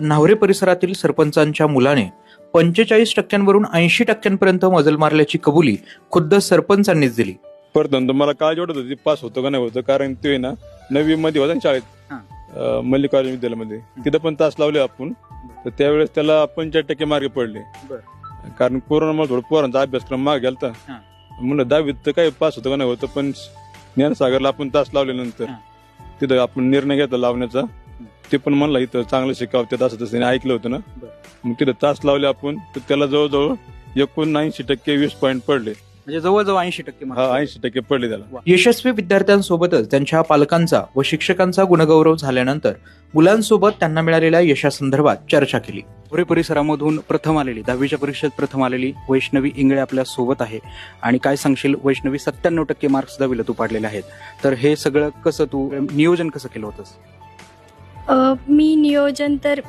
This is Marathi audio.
न्हावरे परिसरातील सरपंचांच्या मुलाने 45% वरून 80% मजल मारल्याची कबुली खुद्द सरपंचांनीच दिली. परत मला काळजी वाटत होती पास होतो का नाही होतं, कारण ते ना 9वी मध्ये होता ना शाळेत, मल्लिकार्जुन विद्यालयामध्ये. तिथं पण तास लावले आपण, तर त्यावेळेस त्याला 45% मार्क पडले. कारण कोरोनामुळे थोडं पोरांचा अभ्यासक्रम मागे गेलता. म्हणलं 10वीत तर काही पास होतं का नाही होतं, पण ज्ञानसागरला आपण तास लावल्यानंतर तिथं आपण निर्णय घेतला लावण्याचा. ते पण म्हणलं इथं चांगलं शिकावतात असं तसं ऐकलं होतं ना. मग तिथं तास लावले आपण, तर त्याला जवळजवळ 79% 20 पॉईंट पडले. म्हणजे जवळजवळ 80% 80% पडले त्याला. यशस्वी विद्यार्थ्यांसोबतच त्यांच्या पालकांचा व शिक्षकांचा गुणगौरव झाल्यानंतर मुलांसोबत त्यांना मिळालेल्या यशासंदर्भात चर्चा केली. न्हावरे परिसरामधून प्रथम आलेली 10वीच्या परीक्षेत प्रथम आलेली वैष्णवी इंगळे आपल्या सोबत आहे. आणि काय सांगशील वैष्णवी, 97% मार्क्स 10वीला तू पाडलेले आहेत, तर हे सगळं कसं तू नियोजन कसं केलं होतंस? मी नियोजन तर